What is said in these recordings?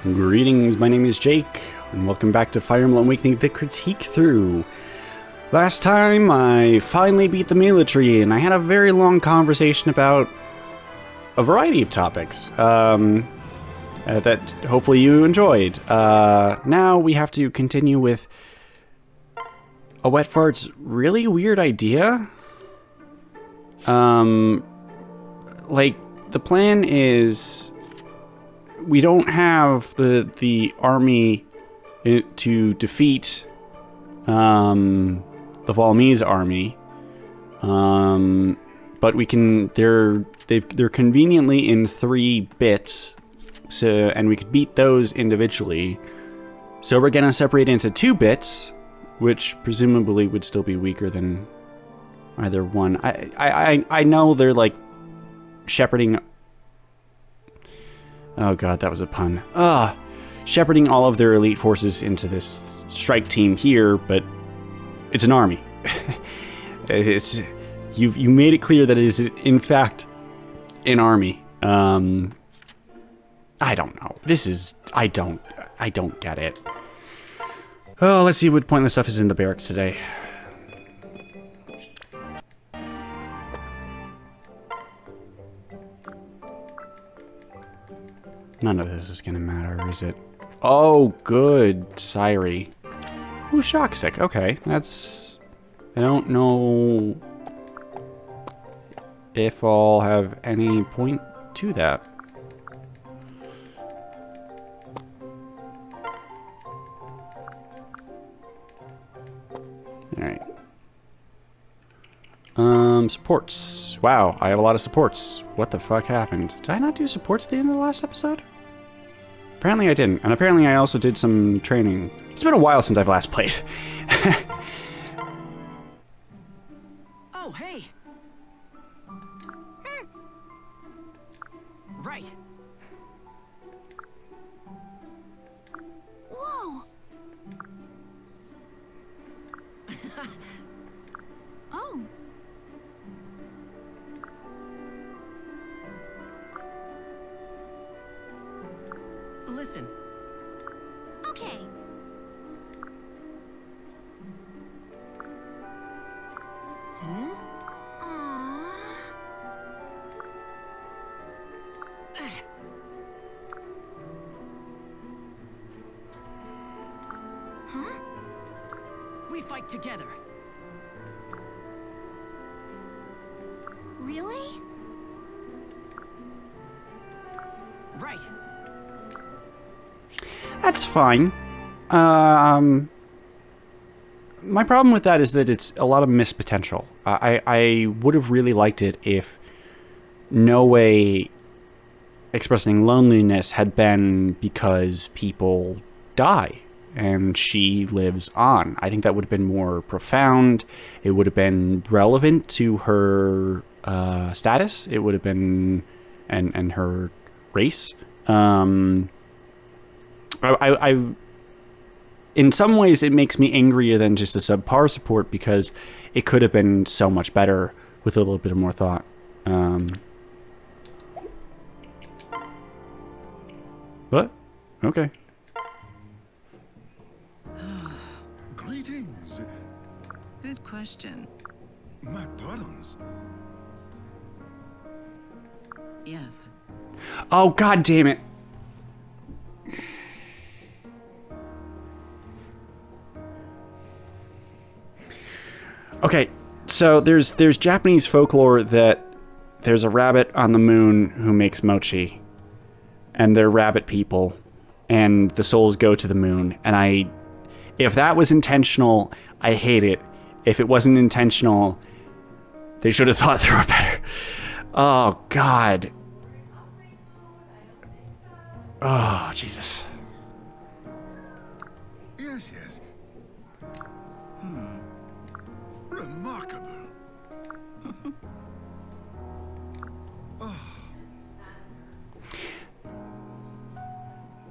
Greetings, my name is Jake, and welcome back to Fire Emblem Awakening the Critiquethrough. Last time, I finally beat the military, and I had a very long conversation about a variety of topics that hopefully you enjoyed. Now we have to continue with a wet fart's really weird idea. Like, the plan is we don't have the army to defeat the Valmese army, but we can. They're conveniently in 3 bits, so and we could beat those individually. So we're gonna separate into 2 bits, which presumably would still be weaker than either one. I know they're like shepherding. Oh god, that was a pun. Shepherding all of their elite forces into this strike team here, but it's an army. You made it clear that it is in fact an army. I don't know. I don't get it. Oh, let's see what pointless stuff is in the barracks today. None of this is gonna matter, is it? Oh, good. Syri. Ooh, shock sick. Okay, that's... I don't know if I'll have any point to that. Alright. Supports. Wow, I have a lot of supports. What the fuck happened? Did I not do supports at the end of the last episode? Apparently I didn't, and apparently I also did some training. It's been a while since I've last played. Oh, hey! Right. Whoa! Oh. Listen. Okay. Aww. Huh? We fight together. Really? Right. That's fine. My problem with that is that it's a lot of missed potential. I would have really liked it if no way expressing loneliness had been because people die and she lives on. I think that would have been more profound. It would have been relevant to her status. It would have been and her race. In some ways, it makes me angrier than just a subpar support because it could have been so much better with a little bit of more thought. What? Okay. Greetings. Good question. My pardons. Yes. Oh, god damn it. Okay, so there's Japanese folklore that there's a rabbit on the moon who makes mochi, and they're rabbit people, and the souls go to the moon. And if that was intentional, I hate it. If it wasn't intentional, they should have thought through it better. Oh god. Oh Jesus. Yes, yes. Remarkable.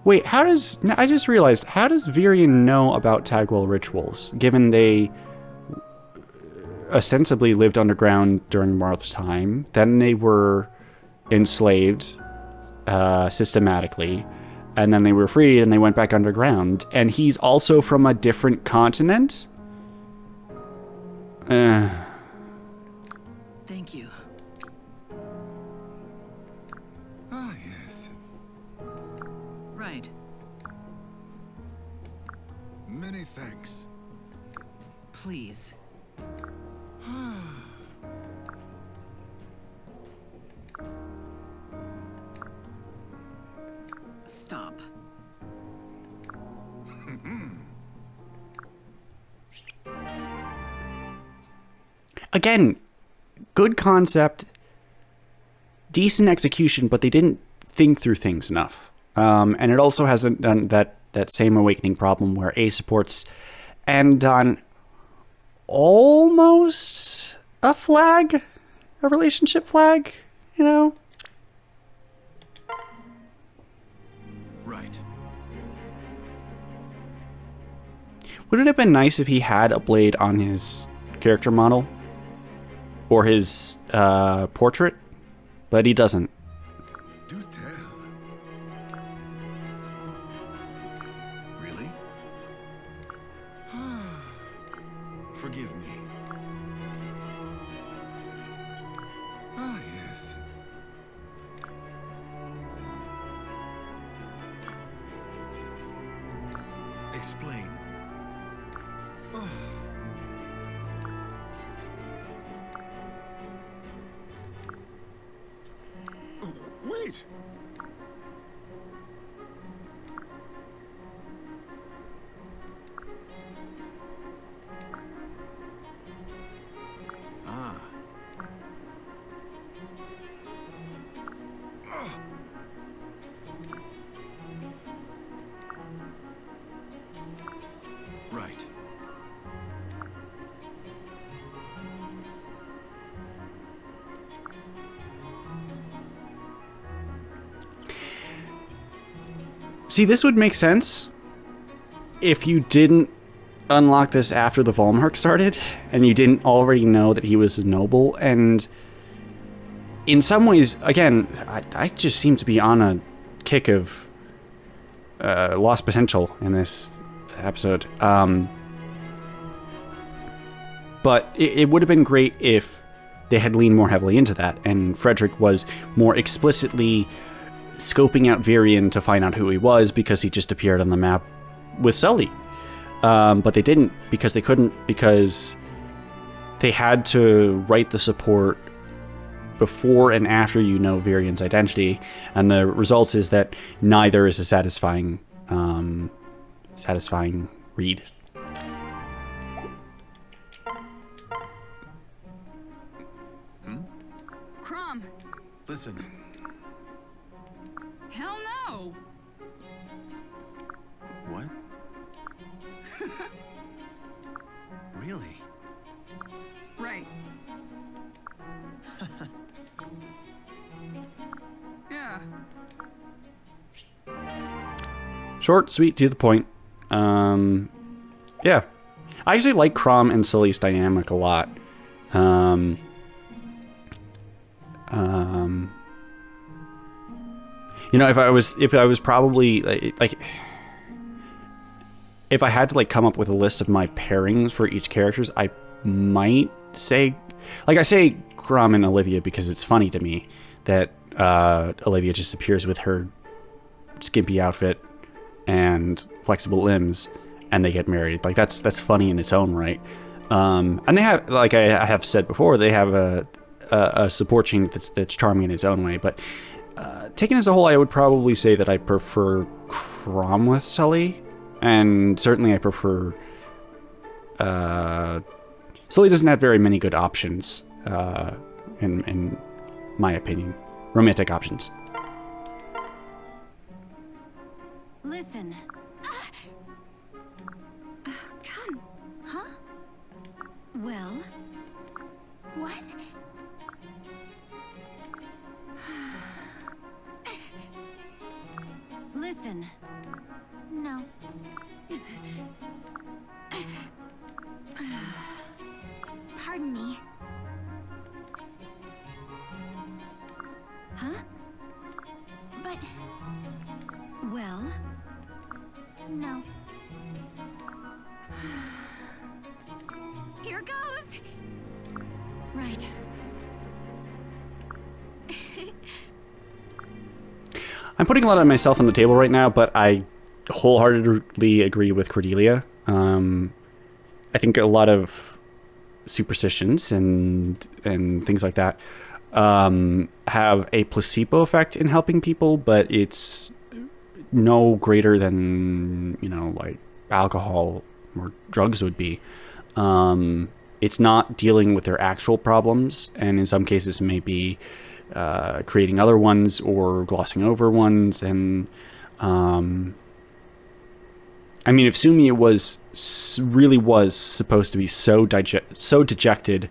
Wait, I just realized, how does Virion know about Tagwell rituals, given they ostensibly lived underground during Marth's time, then they were enslaved systematically, and then they were freed and they went back underground. And he's also from a different continent. Thank you. Ah, yes. Right. Many thanks. Please. Stop. Again, good concept, decent execution, but they didn't think through things enough. And it also hasn't done that same awakening problem where A supports end on almost a flag, a relationship flag, you know? Right. Would it have been nice if he had a blade on his character model or his portrait? But he doesn't. Do tell. Really? Forgive me. Ah, yes. Explain. Oh. Oh, wait! Ah. Ah. Right. See, this would make sense if you didn't unlock this after the Valm Arc started and you didn't already know that he was a noble. And in some ways, again, I just seem to be on a kick of lost potential in this episode. But it would have been great if they had leaned more heavily into that and Frederick was more explicitly scoping out Varian to find out who he was because he just appeared on the map with Sully. But they didn't because they couldn't, because they had to write the support before and after you know Varian's identity, and the result is that neither is a satisfying read. Crom. Listen. Hell no. What? Really? Right. Yeah. Short, sweet, to the point. Yeah. I actually like Crom and Sully's dynamic a lot. You know, if I was probably like if I had to like come up with a list of my pairings for each characters, I might say, like, I say Crom and Olivia because it's funny to me that Olivia just appears with her skimpy outfit and flexible limbs and they get married. Like, that's funny in its own right. And they have, like I have said before, they have a support chain that's charming in its own way. But taken as a whole, I would probably say that I prefer Crom with Sully, and certainly I prefer. Sully doesn't have very many good options, in my opinion, romantic options. Listen. Come. Huh? Well. What? Listen. No. Pardon me. Huh? But Well, no. Here goes! Right. I'm putting a lot of myself on the table right now, but I wholeheartedly agree with Cordelia. I think a lot of superstitions and things like that have a placebo effect in helping people, but it's no greater than, you know, like alcohol or drugs would be. It's not dealing with their actual problems, and in some cases maybe creating other ones or glossing over ones. And I mean, if Sumia really was supposed to be so dejected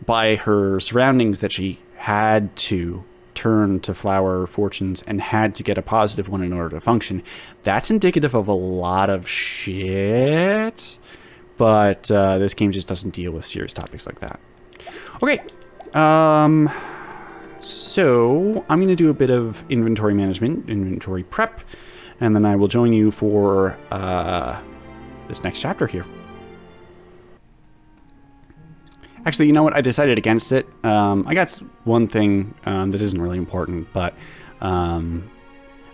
by her surroundings that she had to turn to flower fortunes and had to get a positive one in order to function, that's indicative of a lot of shit. But this game just doesn't deal with serious topics like that. Okay. So I'm going to do a bit of inventory management, inventory prep, and then I will join you for this next chapter here. Actually, you know what? I decided against it. I got one thing that isn't really important, but I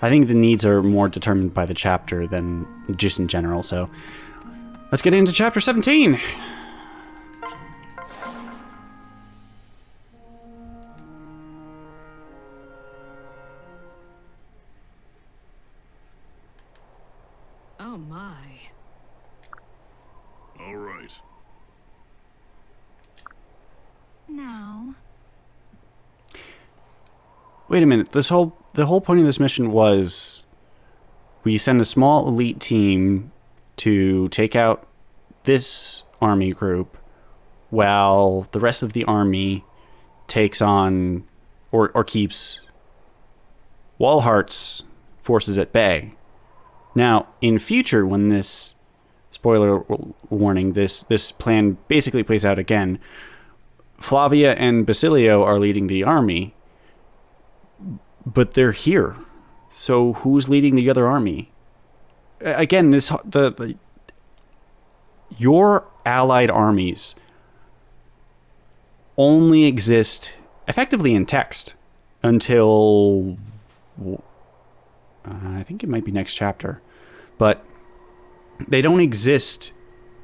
think the needs are more determined by the chapter than just in general. So let's get into chapter 17. Oh my. All right. Now. Wait a minute. The whole point of this mission was we send a small elite team to take out this army group while the rest of the army takes on or keeps Walhart's forces at bay. Now, in future, when this, spoiler warning, this plan basically plays out again, Flavia and Basilio are leading the army, but they're here. So who's leading the other army? Again, your allied armies only exist effectively in text until I think it might be next chapter, but they don't exist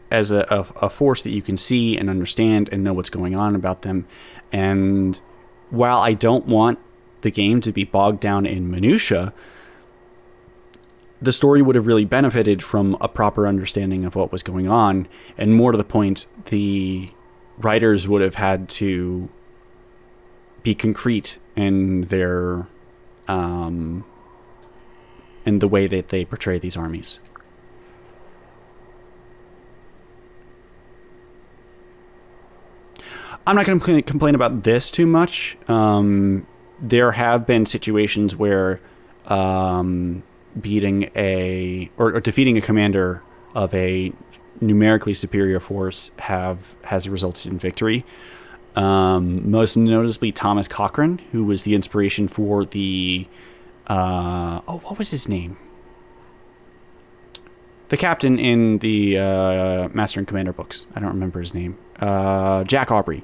as a force that you can see and understand and know what's going on about them. And while I don't want the game to be bogged down in minutia, the story would have really benefited from a proper understanding of what was going on. And more to the point, the writers would have had to be concrete in their in the way that they portray these armies. I'm not going to complain about this too much. There have been situations where beating or defeating a commander of a numerically superior force has resulted in victory. Most noticeably Thomas Cochrane, who was the inspiration for the what was his name? The captain in the Master and Commander books. I don't remember his name. Jack Aubrey.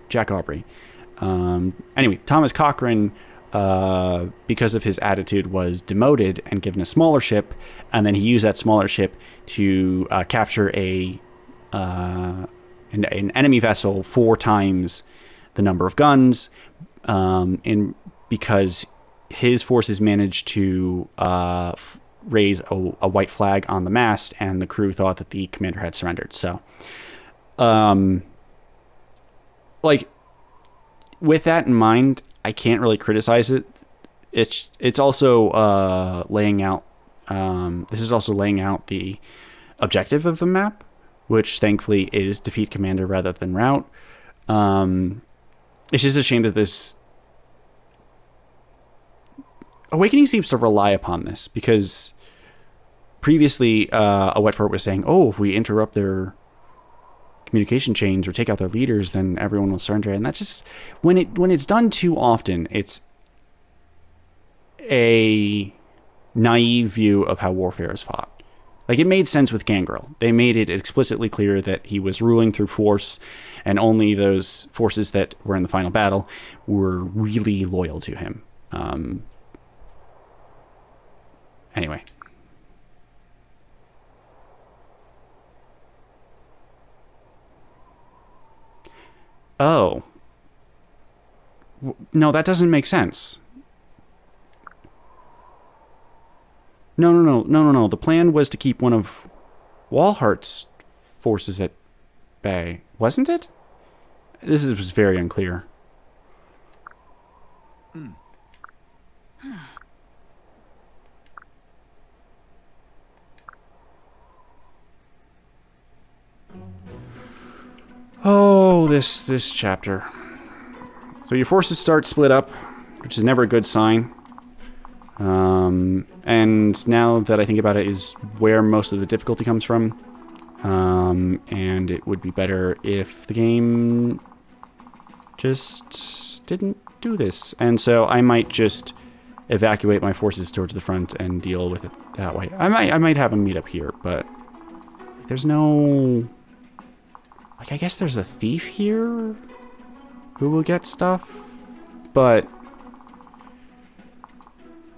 Anyway, Thomas Cochrane, because of his attitude, was demoted and given a smaller ship, and then he used that smaller ship to capture an enemy vessel 4 times the number of guns, because his forces managed to raise a white flag on the mast, and the crew thought that the commander had surrendered. So, like, with that in mind, I can't really criticize it. It's also laying out. This is also laying out the objective of the map, which thankfully is defeat commander rather than rout. It's just a shame that this Awakening seems to rely upon this, because previously a wet fart was saying, oh, if we interrupt their communication chains or take out their leaders, then everyone will surrender. And that's just, when it's done too often, it's a naive view of how warfare is fought. Like, it made sense with Gangrel. They made it explicitly clear that he was ruling through force, and only those forces that were in the final battle were really loyal to him. Anyway. Oh. No, that doesn't make sense. No. The plan was to keep one of Walhart's forces at bay, wasn't it? Was very unclear. Oh, this chapter. So your forces start split up, which is never a good sign. And now that I think about it, is where most of the difficulty comes from. And it would be better if the game just didn't do this. And so I might just evacuate my forces towards the front and deal with it that way. I might have them meet up here, but there's no... Like, I guess there's a thief here who will get stuff, but...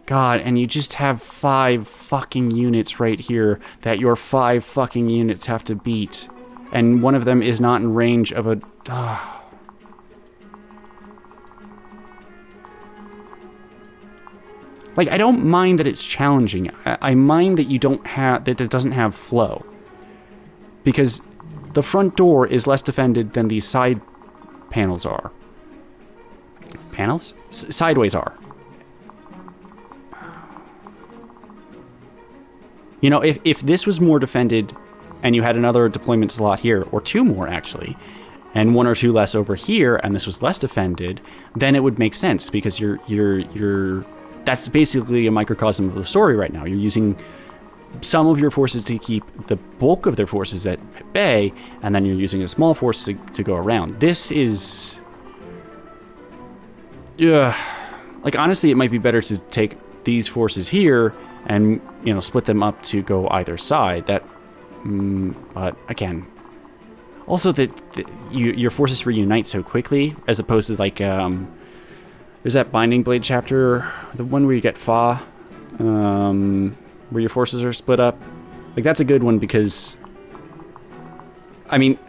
God, and you just have 5 fucking units right here that your 5 fucking units have to beat. And one of them is not in range of a... Like, I don't mind that it's challenging. I mind that you don't have... that it doesn't have flow. Because the front door is less defended than these side panels are. Panels? Sideways are. You know, if this was more defended and you had another deployment slot here, or 2 more actually, and 1 or 2 less over here, and this was less defended, then it would make sense, because you're that's basically a microcosm of the story right now. You're using some of your forces to keep the bulk of their forces at bay, and then you're using a small force to go around. This is... like, honestly, it might be better to take these forces here and, you know, split them up to go either side. That, but again, also that your forces reunite so quickly, as opposed to like, there's that Binding Blade chapter, the one where you get Fa, where your forces are split up. Like, that's a good one because, I mean,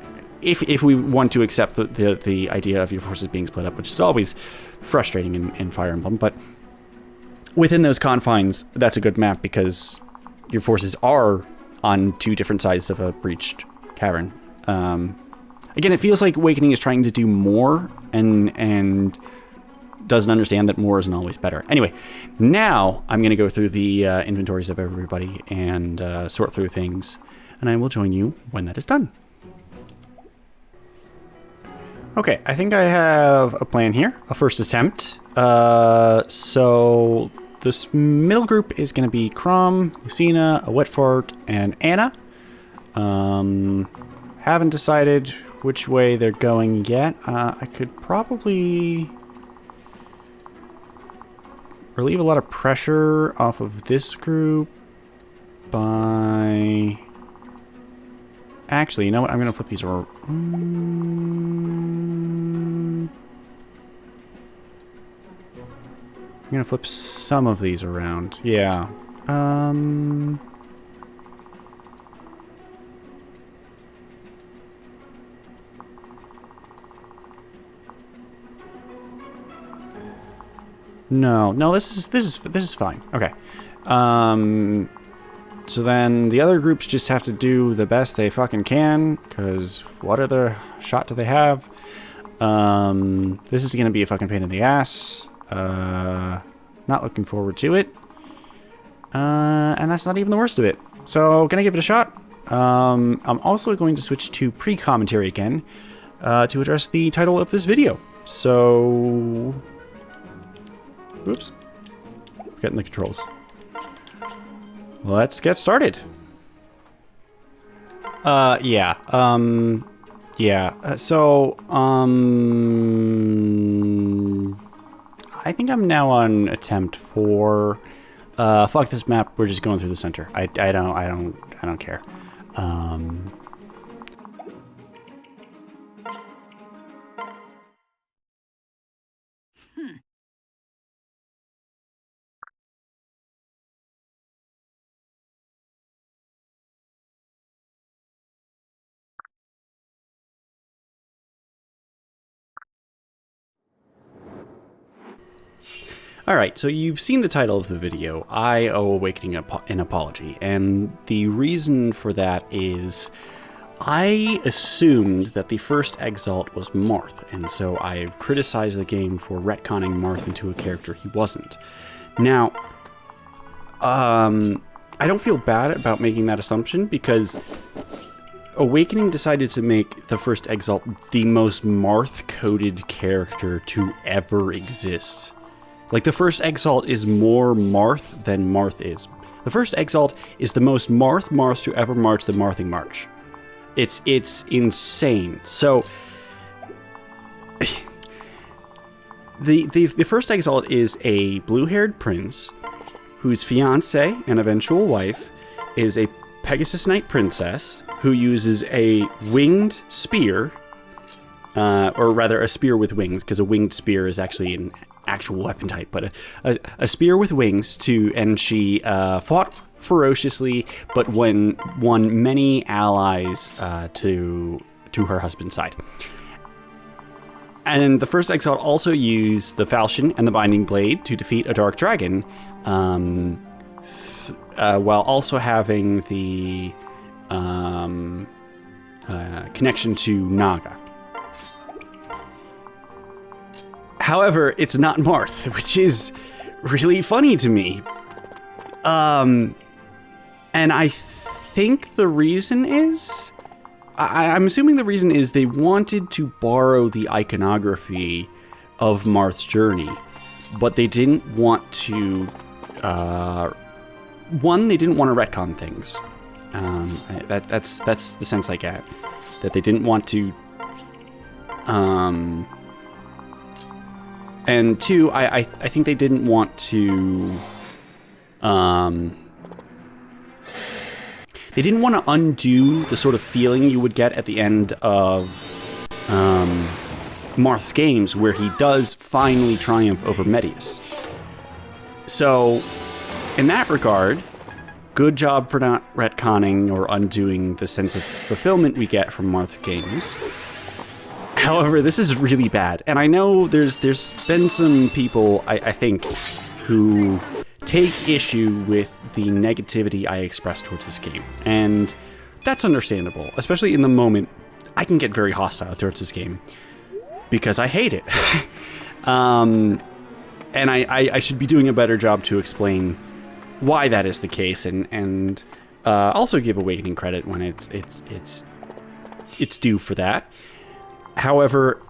if we want to accept the idea of your forces being split up, which is always frustrating in Fire Emblem, but within those confines, that's a good map because your forces are on 2 different sides of a breached cavern. Again, it feels like Awakening is trying to do more and doesn't understand that more isn't always better. Anyway, now I'm going to go through the inventories of everybody and sort through things, and I will join you when that is done. Okay, I think I have a plan here, a first attempt. So this middle group is going to be Crom, Lucina, a Wet Fart, and Anna. Haven't decided which way they're going yet. I could probably relieve a lot of pressure off of this group by... Actually, you know what? I'm going to flip these over. I'm going to flip some of these around. Yeah. No, this is fine. Okay. So then the other groups just have to do the best they fucking can, because what other shot do they have? This is going to be a fucking pain in the ass. Not looking forward to it. And that's not even the worst of it. So, gonna give it a shot. I'm also going to switch to pre-commentary again to address the title of this video. So... Oops. Forgetting the controls. Let's get started. Yeah. So, I think I'm now on attempt 4. Fuck this map. We're just going through the center. I don't care. Alright, so you've seen the title of the video, I Owe Awakening an Apology, and the reason for that is I assumed that the first Exalt was Marth, and so I've criticized the game for retconning Marth into a character he wasn't. Now, I don't feel bad about making that assumption, because Awakening decided to make the first Exalt the most Marth-coded character to ever exist. Like, the first Exalt is more Marth than Marth is. The first Exalt is the most Marth to ever march the Marthing March. It's insane. So, the first Exalt is a blue-haired prince whose fiancé and eventual wife is a Pegasus Knight princess who uses a winged spear, or rather a spear with wings, because a winged spear is actually an actual weapon type, but a spear with wings and she fought ferociously, but won many allies to her husband's side. And the first Exalt also used the falchion and the binding blade to defeat a dark dragon, while also having the connection to Naga. However, it's not Marth, which is really funny to me. And I think the reason is... I'm assuming the reason is they wanted to borrow the iconography of Marth's journey, but they didn't want to... one, they didn't want to retcon things. That's the sense I get. That they didn't want to... And two, I think they didn't want to... they didn't want to undo the sort of feeling you would get at the end of Marth's games, where he does finally triumph over Medius. So, in that regard, good job for not retconning or undoing the sense of fulfillment we get from Marth's games. However, this is really bad, and I know there's been some people, I think, who take issue with the negativity I express towards this game, and that's understandable. Especially in the moment, I can get very hostile towards this game because I hate it. And I should be doing a better job to explain why that is the case, and also give Awakening credit when it's due for that. However,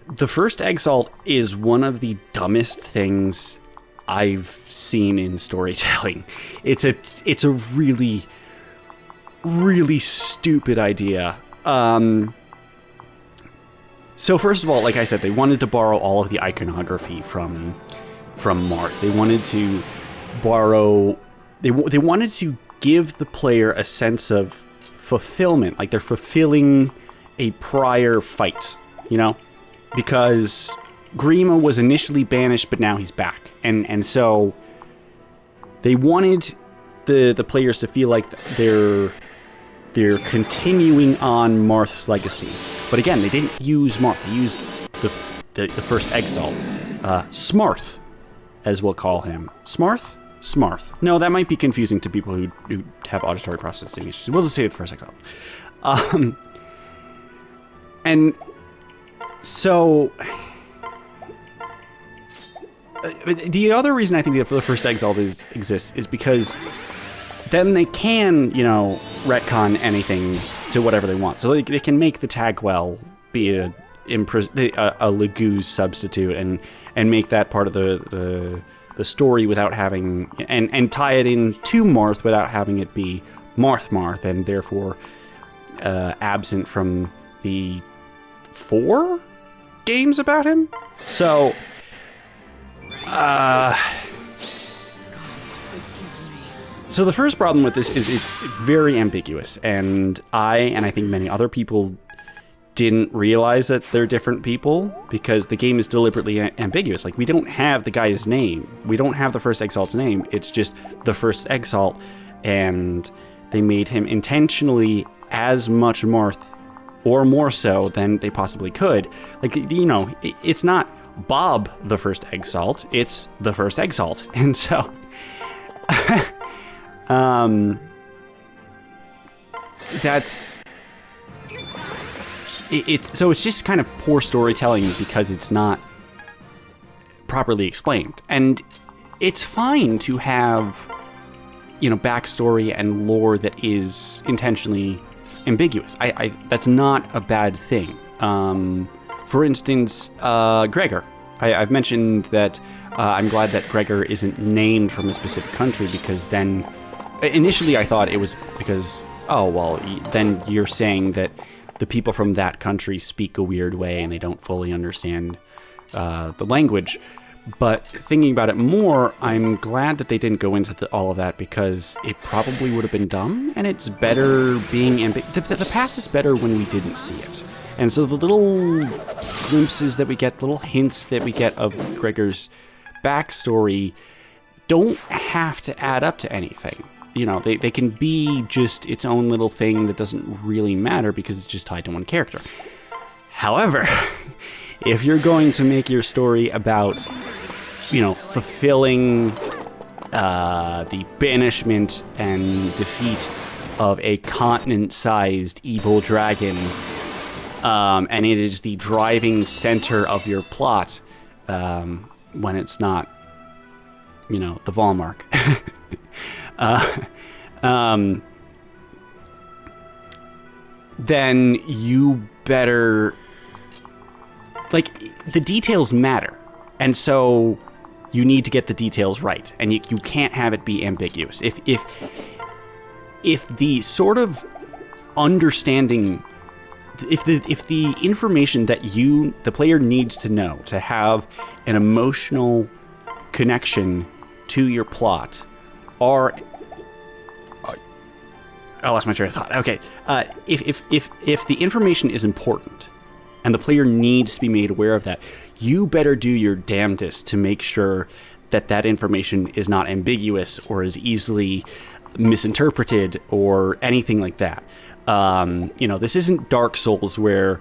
the first Exalt is one of the dumbest things I've seen in storytelling. It's a really, really stupid idea. So first of all, like I said, they wanted to borrow all of the iconography from Marth. They wanted to borrow... They wanted to give the player a sense of fulfillment, like they're fulfilling a prior fight, you know? Because Grima was initially banished, but now he's back. And so they wanted the players to feel like they're continuing on Marth's legacy. But again, they didn't use Marth. They used the first Exalt. Smarth, as we'll call him. Smarth? Smarth. No, that might be confusing to people who have auditory processing issues. We'll just say the first Exalt. And so... the other reason I think that the first Exalt exists is because then they can, you know, retcon anything to whatever they want. So they can make the Tagwell be a Legoo's substitute and make that part of the story without having... And tie it in to Marth without having it be Marth, and therefore absent from the 4 games about him. So the first problem with this is it's very ambiguous, and I think many other people didn't realize that they're different people because the game is deliberately ambiguous. Like, we don't have the guy's name. We don't have the first Exalt's name. It's just the first Exalt, and they made him intentionally as much Marth or more so than they possibly could. Like, you know, it's not Bob the first Exalt, it's the first Exalt. And so that's it's just kind of poor storytelling because it's not properly explained. And it's fine to have, you know, backstory and lore that is intentionally ambiguous. I that's not a bad thing. For instance, Gregor. I've mentioned that I'm glad that Gregor isn't named from a specific country, because then initially I thought it was because, oh, well, then you're saying that the people from that country speak a weird way and they don't fully understand the language. But thinking about it more, I'm glad that they didn't go into all of that, because it probably would have been dumb, and it's better being the past is better when we didn't see it. And so the little glimpses that we get, little hints that we get of Gregor's backstory don't have to add up to anything. You know, they can be just its own little thing that doesn't really matter because it's just tied to one character. However, if you're going to make your story about, you know, fulfilling the banishment and defeat of a continent-sized evil dragon, and it is the driving center of your plot, when it's not, you know, the Valm Arc, then you better, like, the details matter, and so you need to get the details right, and you can't have it be ambiguous. If the sort of understanding, if the information that the player needs to know to have an emotional connection to your plot are, I lost my train of thought. Okay, if the information is important and the player needs to be made aware of that, you better do your damnedest to make sure that that information is not ambiguous or is easily misinterpreted or anything like that. You know, this isn't Dark Souls where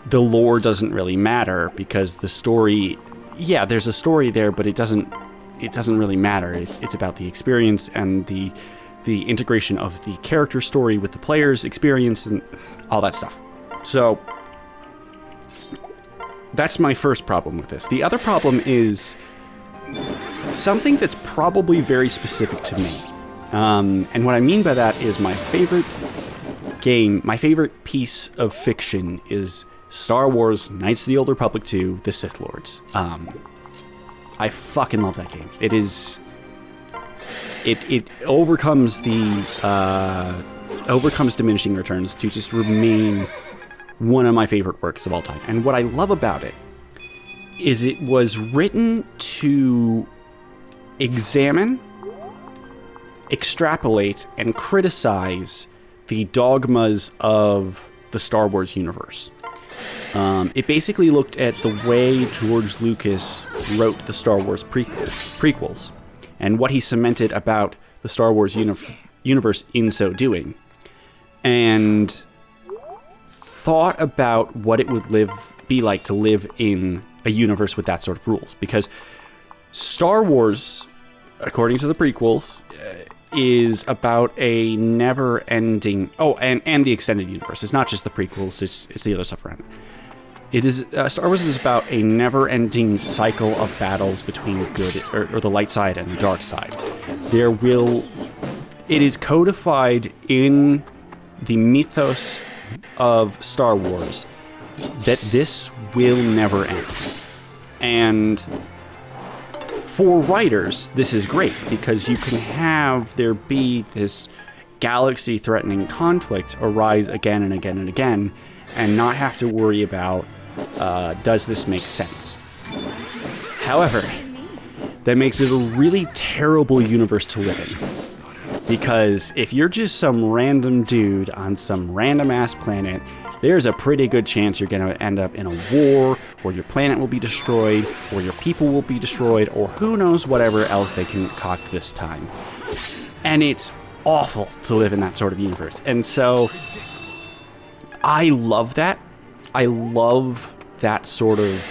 the lore doesn't really matter because the story, yeah, there's a story there, but it doesn't really matter. It's about the experience and the integration of the character story with the player's experience and all that stuff. So that's my first problem with this. The other problem is something that's probably very specific to me. And what I mean by that is my favorite piece of fiction is Star Wars Knights of the Old Republic 2, The Sith Lords. I fucking love that game. It is... It overcomes diminishing returns to just remain one of my favorite works of all time. And what I love about it is it was written to examine, extrapolate, and criticize the dogmas of the Star Wars universe. It basically looked at the way George Lucas wrote the Star Wars prequels and what he cemented about the Star Wars universe in so doing, and thought about what it would be like to live in a universe with that sort of rules. Because Star Wars, according to the prequels, is about a never-ending... Oh, and the extended universe. It's not just the prequels, it's the other stuff around it. It is Star Wars is about a never-ending cycle of battles between good or the light side and the dark side. It is codified in the mythos of Star Wars that this will never end. And for writers, this is great because you can have there be this galaxy-threatening conflict arise again and again and again, and not have to worry about does this make sense. However, that makes it a really terrible universe to live in. Because if you're just some random dude on some random ass planet, there's a pretty good chance you're going to end up in a war, or your planet will be destroyed, or your people will be destroyed, or who knows whatever else they concoct this time. And it's awful to live in that sort of universe. And so I love that. I love that sort of,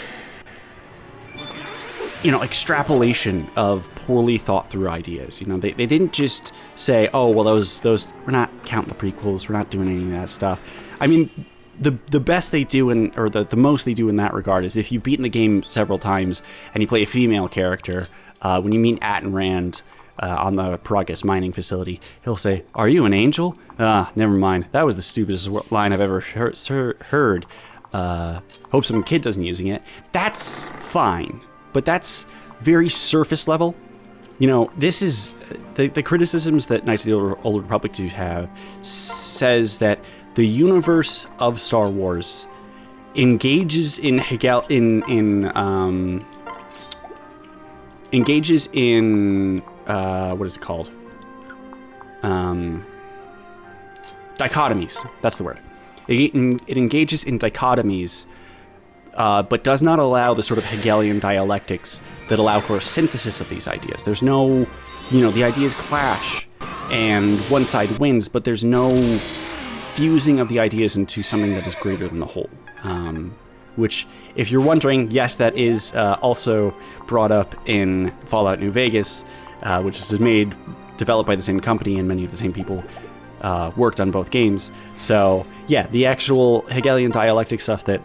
extrapolation of poorly thought through ideas. They didn't just say, oh, well, those we're not counting the prequels, we're not doing any of that stuff. I mean, the best they do or the most they do in that regard is if you've beaten the game several times and you play a female character, when you meet Atten Rand on the Paragus mining facility, he'll say, "Are you an angel?" Never mind. That was the stupidest line I've ever heard. Hope some kid doesn't using it. That's fine, but that's very surface level. This is the criticisms that Knights of the Old Republic do have says that the universe of Star Wars engages in what is it called? Dichotomies. That's the word. It engages in dichotomies, but does not allow the sort of Hegelian dialectics that allow for a synthesis of these ideas. There's no, the ideas clash and one side wins, but there's no fusing of the ideas into something that is greater than the whole. Which, if you're wondering, yes, that is also brought up in Fallout New Vegas, which was developed by the same company, and many of the same people worked on both games. So, yeah, the actual Hegelian dialectic stuff that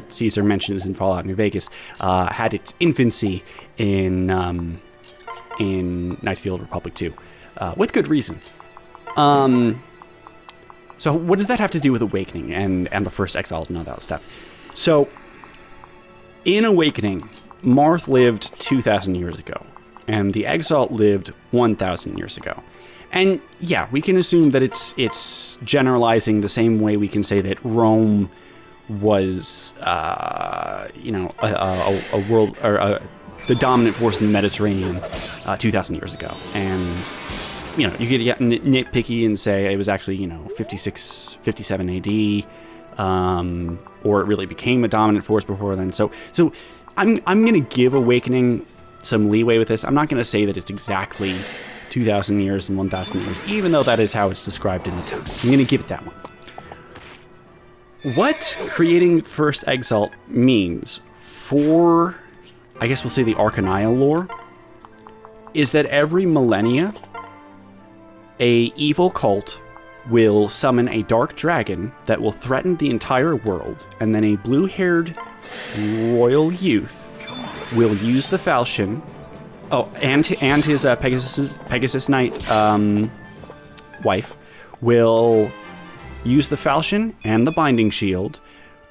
Caesar mentions in Fallout New Vegas had its infancy in Knights of the Old Republic 2, with good reason. So what does that have to do with Awakening and the First Exile and all that stuff? So, in Awakening, Marth lived 2,000 years ago, and the Exalt lived 1,000 years ago. And yeah, we can assume that it's generalizing the same way we can say that Rome was, a world, or the dominant force in the Mediterranean 2,000 years ago. And, you could get nitpicky and say it was actually, 56, 57 AD, or it really became a dominant force before then. So I'm going to give Awakening some leeway with this. I'm not going to say that it's exactly 2,000 years and 1,000 years, even though that is how it's described in the text. I'm going to give it that one. What creating First Exalt means for, I guess we'll say, the Arcanile lore, is that every millennia, a evil cult will summon a dark dragon that will threaten the entire world, and then a blue-haired royal youth will use the falchion. Oh, and his Pegasus Knight wife will use the falchion and the binding shield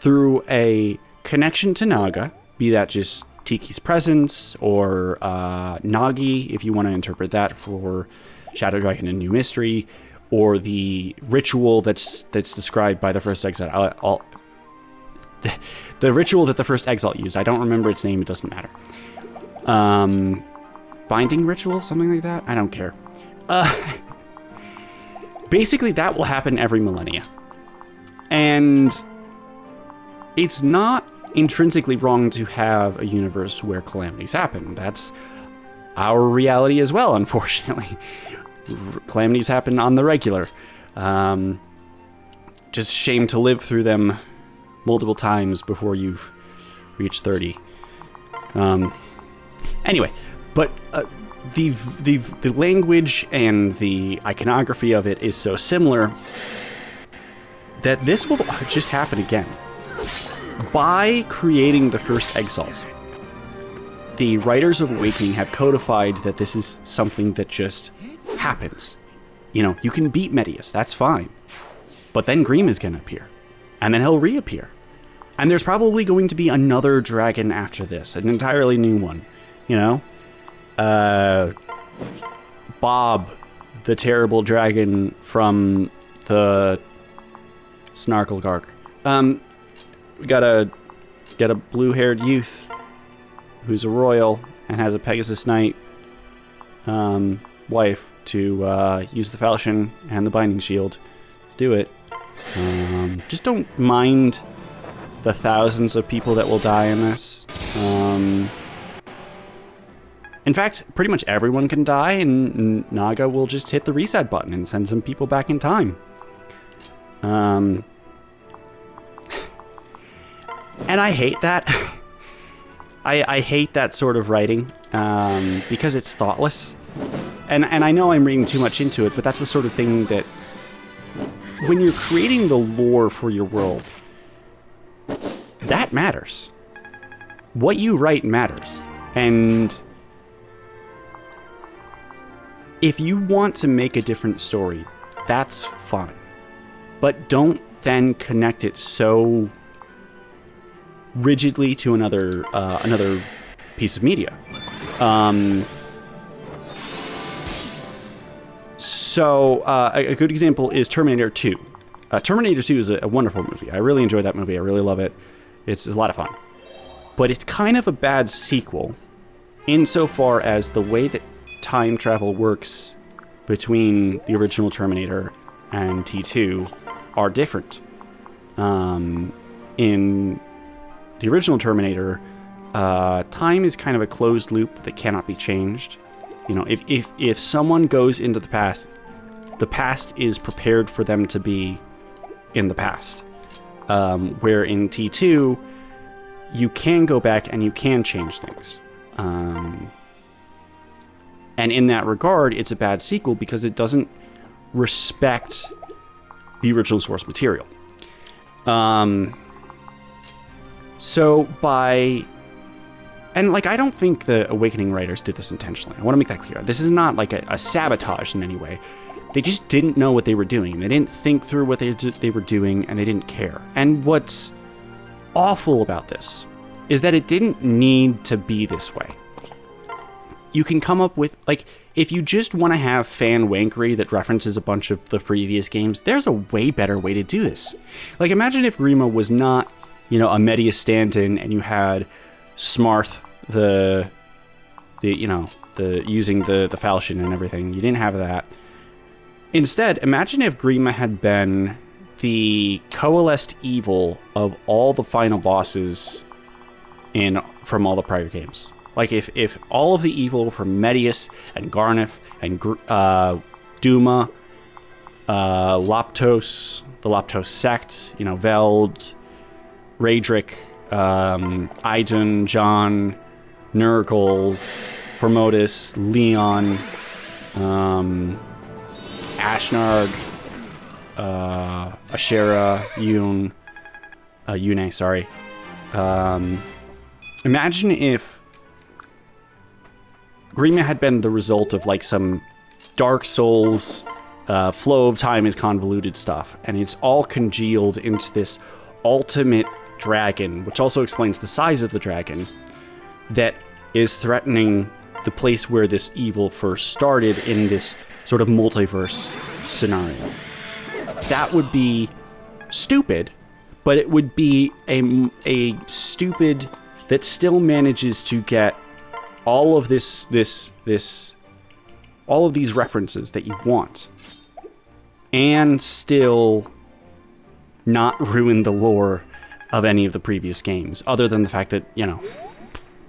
through a connection to Naga, be that just Tiki's presence or Nagi, if you want to interpret that for Shadow Dragon and New Mystery, or the ritual that's described by the First Exalt. The ritual that the First Exalt used. I don't remember its name. It doesn't matter. Binding ritual, something like that. I don't care. Basically, that will happen every millennia, and it's not intrinsically wrong to have a universe where calamities happen. That's our reality as well, unfortunately. Calamities happen on the regular. Just shame to live through them multiple times before you've reached 30. Anyway, but the language and the iconography of it is so similar that this will just happen again. By creating the First Exalt, the writers of Awakening have codified that this is something that just happens. You can beat Medius, that's fine. But then Grima is going to appear. And then he'll reappear. And there's probably going to be another dragon after this, an entirely new one. Bob, the terrible dragon from the Snarklegark. We got a blue-haired youth who's a royal and has a Pegasus Knight wife to use the falchion and the binding shield. Do it. Just don't mind the thousands of people that will die in this. In fact, pretty much everyone can die, and Naga will just hit the reset button and send some people back in time. And I hate that. I hate that sort of writing because it's thoughtless. And I know I'm reading too much into it, but that's the sort of thing that when you're creating the lore for your world, that matters. What you write matters. And if you want to make a different story, that's fine. But don't then connect it so rigidly to another piece of media. So a good example is Terminator 2. Terminator 2 is a wonderful movie. I really enjoy that movie. I really love it. It's a lot of fun. But it's kind of a bad sequel insofar as the way that time travel works between the original Terminator and T2 are different. In the original Terminator, time is kind of a closed loop that cannot be changed. You know, if someone goes into the past is prepared for them to be in the past. Where in T2, you can go back and you can change things. And in that regard, it's a bad sequel because it doesn't respect the original source material. And I don't think the Awakening writers did this intentionally. I want to make that clear. This is not like a sabotage in any way. They just didn't know what they were doing. They didn't think through what they were doing, and they didn't care. And what's awful about this is that it didn't need to be this way. You can come up with, if you just want to have fan wankery that references a bunch of the previous games, there's a way better way to do this. Imagine if Grima was not, a Media stand-in, and you had Smarth, the using the falchion and everything. You didn't have that. Instead, imagine if Grima had been the coalesced evil of all the final bosses from all the prior games. If all of the evil from Medius and Garneth and Duma, Laptos, the Laptos sect, Veld, Raedric, Aiden, John, Nurgle, Formodus, Leon, Ashnard, Ashera, Yune, sorry. Imagine if Grima had been the result of some Dark Souls, flow of time is convoluted stuff, and it's all congealed into this ultimate dragon, which also explains the size of the dragon, that is threatening the place where this evil first started in this sort of multiverse scenario. That would be stupid, but it would be a stupid that still manages to get all of all of these references that you want, and still not ruin the lore of any of the previous games, other than the fact that,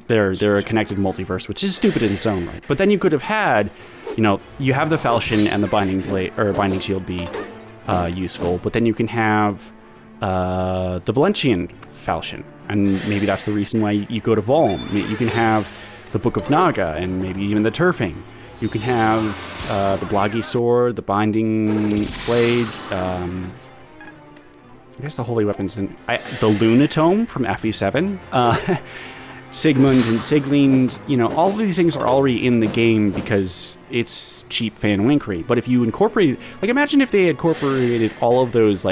they're a connected multiverse, which is stupid in its own right. But then you could have had, you have the falchion and the binding shield be useful, but then you can have the Valentian falchion, and maybe that's the reason why you go to Valm. You can have the Book of Naga, and maybe even the Turfing. You can have the Bloggy Sword, the Binding Blade, I guess the Holy Weapons, and the Lunatome from FE7, Sigmund and Siglind, all of these things are already in the game because it's cheap fan winkery. But if you incorporate, imagine if they had incorporated all of those,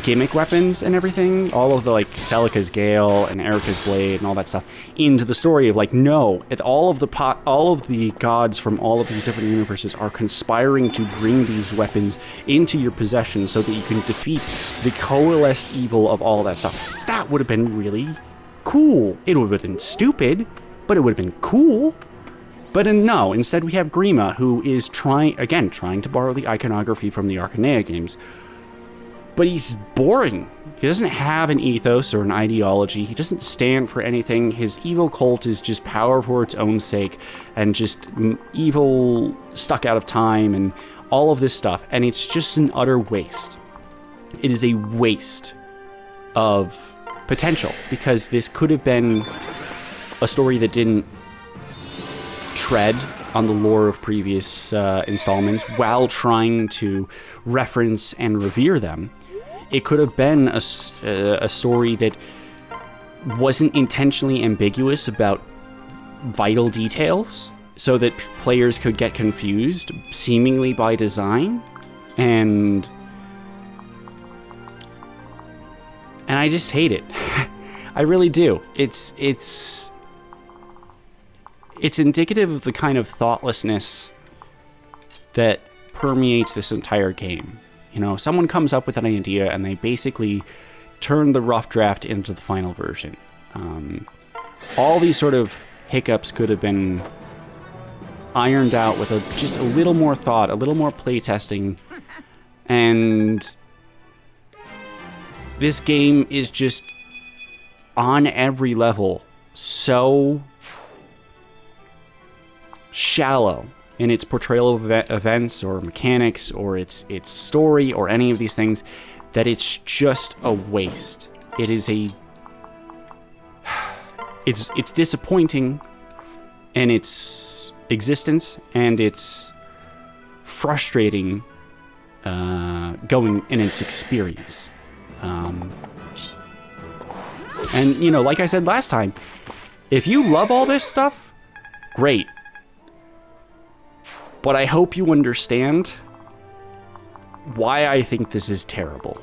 gimmick weapons and everything, all of the Celica's Gale and Erica's Blade and all that stuff into the story of no, all of the gods from all of these different universes are conspiring to bring these weapons into your possession so that you can defeat the coalesced evil of all that stuff. That would have been really cool. It would have been stupid, but it would have been cool. But no, instead we have Grima, who is trying to borrow the iconography from the Arcanea games. But he's boring. He doesn't have an ethos or an ideology. He doesn't stand for anything. His evil cult is just power for its own sake and just evil stuck out of time and all of this stuff. And it's just an utter waste. It is a waste of potential, because this could have been a story that didn't tread on the lore of previous installments while trying to reference and revere them. It could have been a story that wasn't intentionally ambiguous about vital details so that players could get confused, seemingly by design. And I just hate it. I really do. It's indicative of the kind of thoughtlessness that permeates this entire game. You know, someone comes up with an idea and they basically turn the rough draft into the final version. All these sort of hiccups could have been ironed out with just a little more thought, a little more playtesting, and this game is just on every level so shallow in its portrayal of events or mechanics or its story or any of these things that it's just a waste. It is it's disappointing in its existence, and it's frustrating going in its experience. And, you know, like I said last time, if you love all this stuff, great. But I hope you understand why I think this is terrible.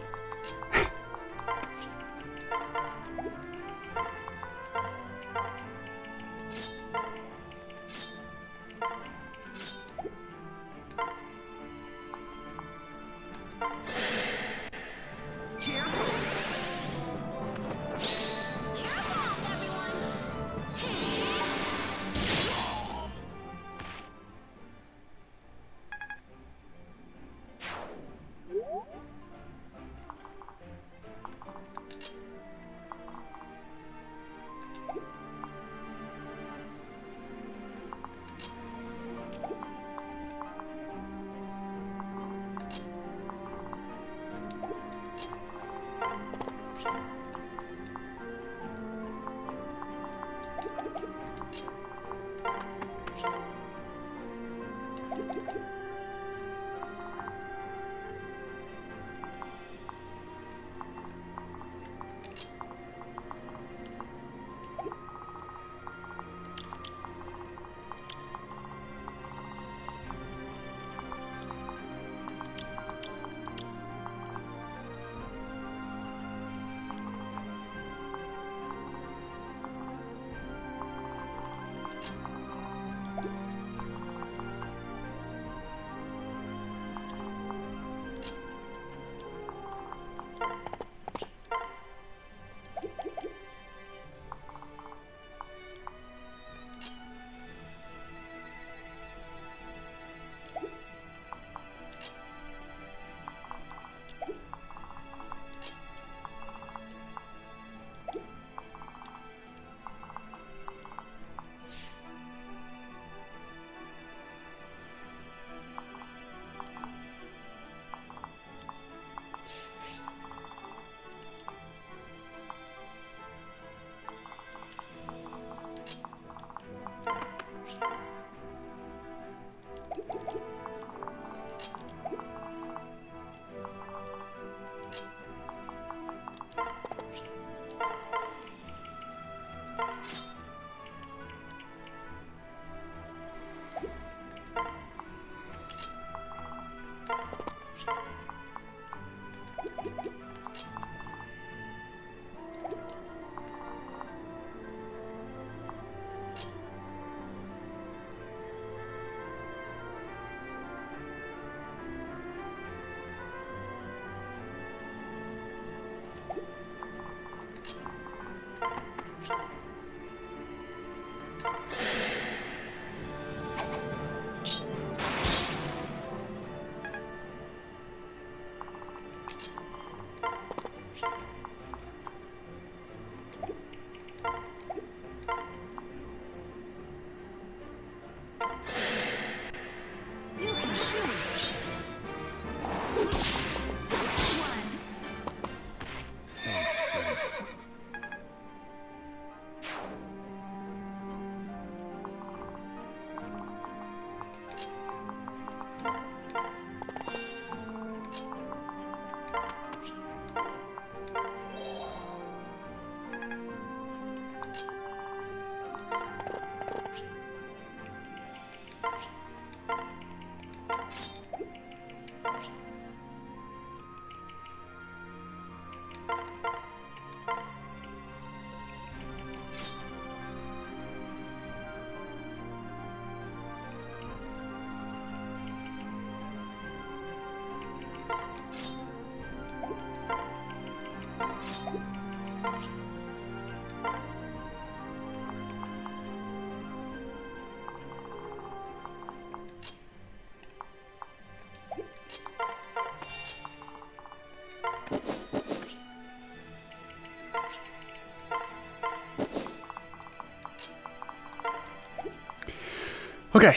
Okay,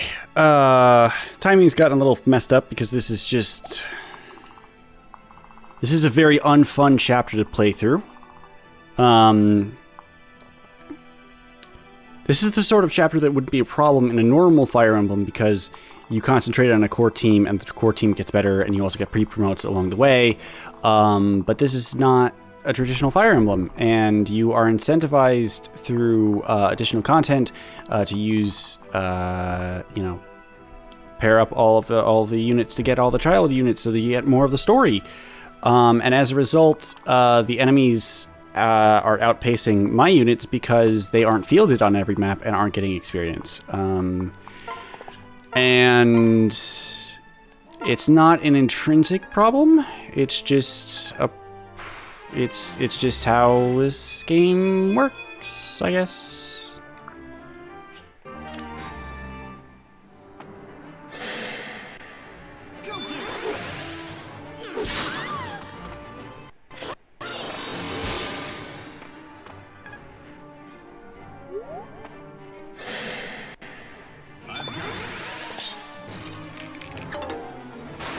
timing's gotten a little messed up because this is a very unfun chapter to play through. This is the sort of chapter that would be a problem in a normal Fire Emblem because you concentrate on a core team and the core team gets better and you also get pre-promotes along the way. But this is not a traditional Fire Emblem, and you are incentivized through additional content to use, pair up all the units to get all the child units so that you get more of the story. And as a result, the enemies are outpacing my units because they aren't fielded on every map and aren't getting experience. And it's not an intrinsic problem. It's just it's just how this game works, I guess.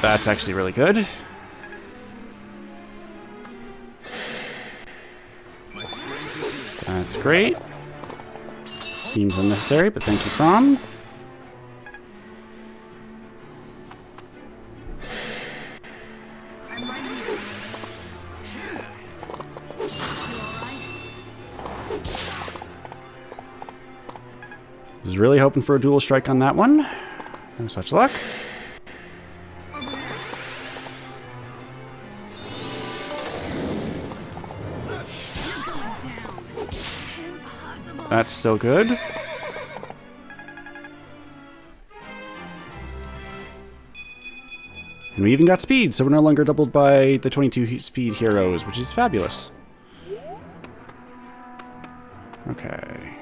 That's actually really good. That's great. Seems unnecessary, but thank you, Crom. Was really hoping for a dual strike on that one. No such luck. That's still good. And we even got speed, so we're no longer doubled by the 22 speed heroes, which is fabulous. Okay.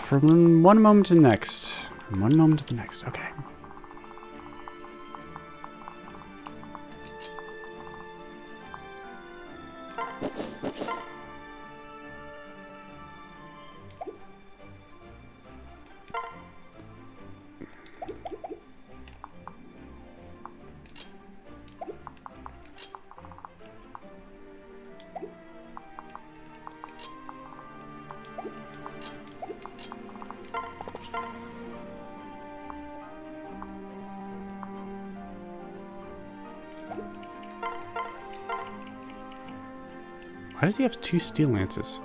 From one moment to the next. From one moment to the next. Okay. Why does he have 2 steel lances?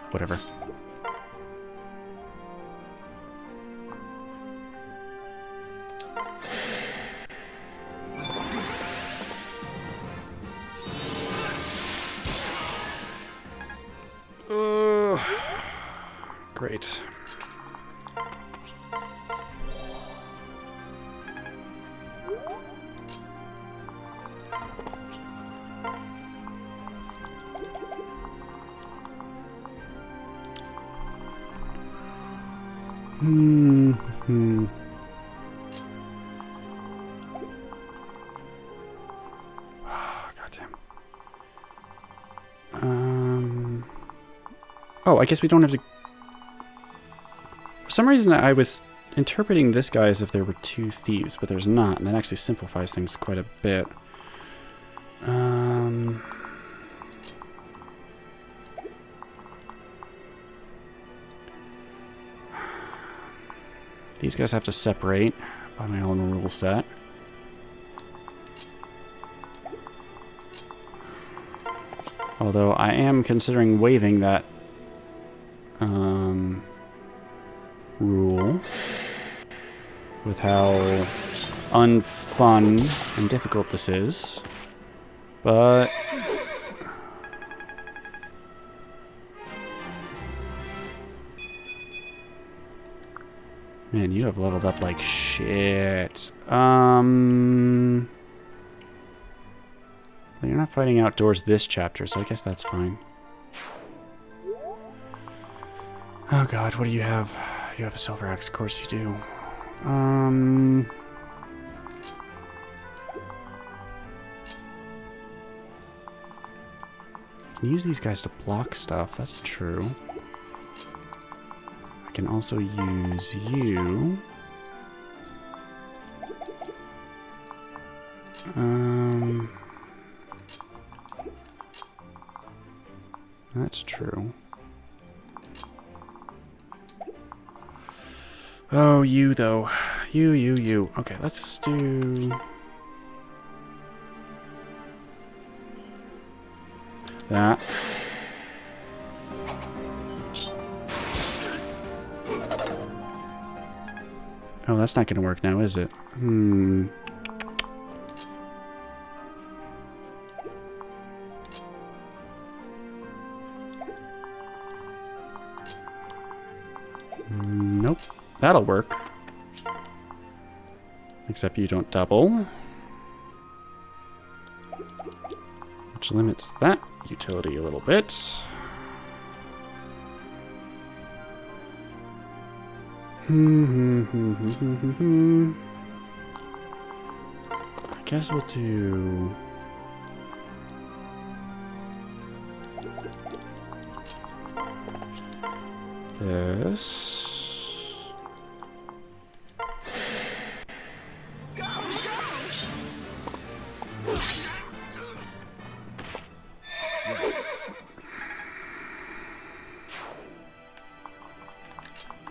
Whatever. Great. Oh, I guess we don't have to... For some reason, I was interpreting this guy as if there were 2 thieves, but there's not, and that actually simplifies things quite a bit. These guys have to separate by my own rule set. Although I am considering waiving that rule with how unfun and difficult this is. But man, you have leveled up like shit. Well, you're not fighting outdoors this chapter, so I guess that's fine. Oh god, what do you have? You have a silver axe, of course you do. Can use these guys to block stuff, that's true. can also use you. That's true. Oh, you though. You. Okay, let's do that. Oh, that's not gonna work now, is it? Nope. That'll work. Except you don't double. Which limits that utility a little bit. I guess we'll do... this.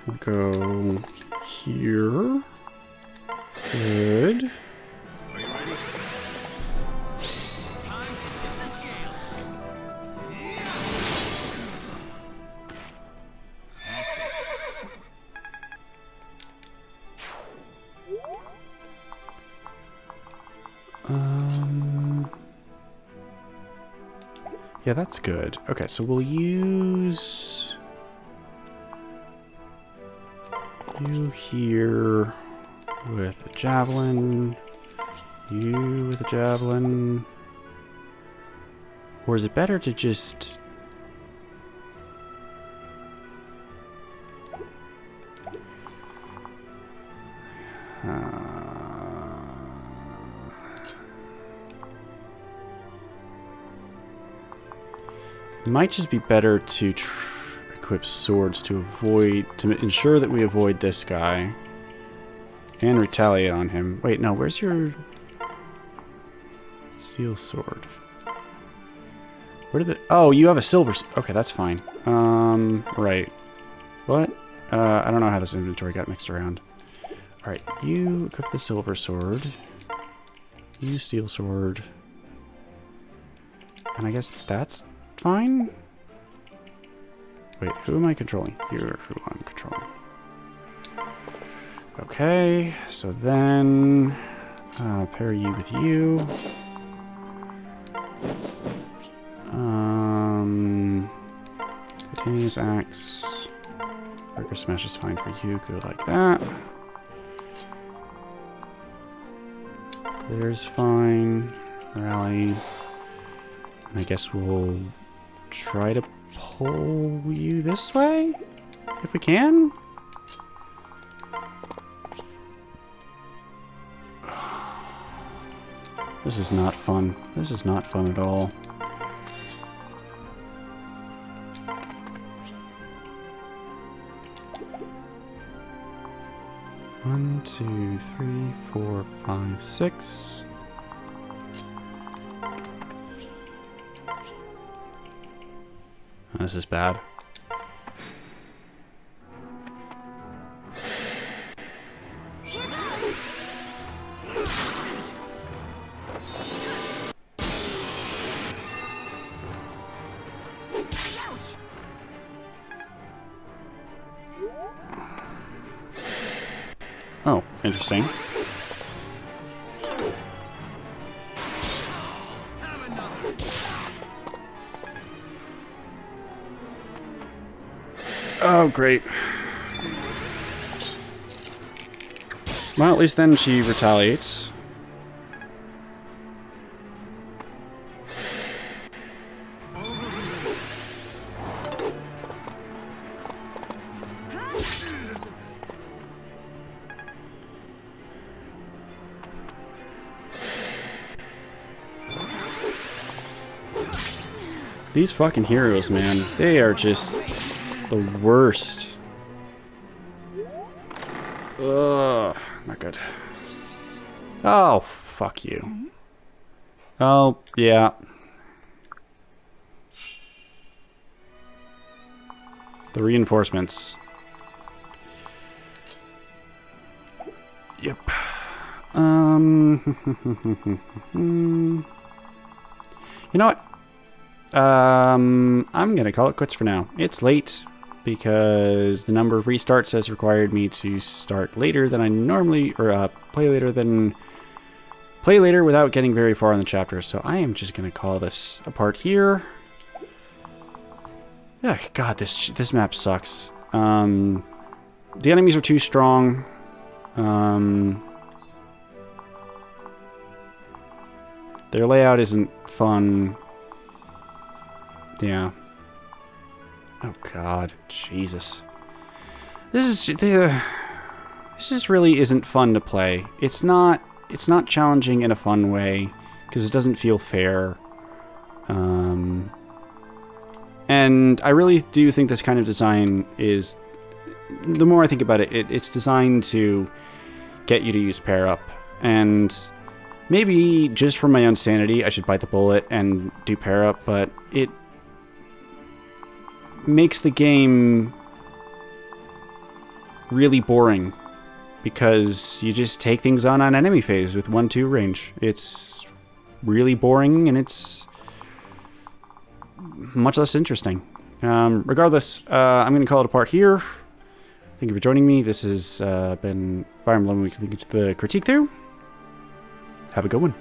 We'll go here. Good. Are you ready? Time to tip the scales. That's it. Yeah, that's good. Okay, so we'll use you here with a javelin, you with a javelin. Or is it better to just... It might just be better to equip swords to ensure that we avoid this guy and retaliate on him. Wait, no, where's your steel sword? Where did it? Oh, you have a silver. Okay, that's fine. Right. What? I don't know how this inventory got mixed around. All right, you equip the silver sword. You steel sword. And I guess that's fine? Wait, who am I controlling? You're who I'm controlling. Okay, so then pair you with you. Continuous axe. Breaker smash is fine for you. Go like that. There's fine. Rally. I guess we'll try to pull you this way, if we can. This is not fun. This is not fun at all. One, two, three, 4, 5, 6. This is bad. Oh, interesting. Oh, great. Well, at least then she retaliates. These fucking heroes, man, they are just the worst. Ugh, not good. Oh, fuck you. Oh, yeah. The reinforcements. Yep. You know what? I'm gonna call it quits for now. It's late because the number of restarts has required me to start later than I normally, or play later without getting very far in the chapter. So I am just gonna call this a part here. Oh, God, this map sucks. The enemies are too strong. Their layout isn't fun. Yeah. Oh God, Jesus. This really isn't fun to play. It's not challenging in a fun way because it doesn't feel fair. And I really do think this kind of design is, the more I think about it, it's designed to get you to use pair up. And maybe just for my own sanity, I should bite the bullet and do pair up, but it makes the game really boring because you just take things on enemy phase with 1-2 range. It's really boring and it's much less interesting. Regardless, I'm going to call it a part here. Thank you for joining me. This has been Valm Arc the Critique Through. Have a good one.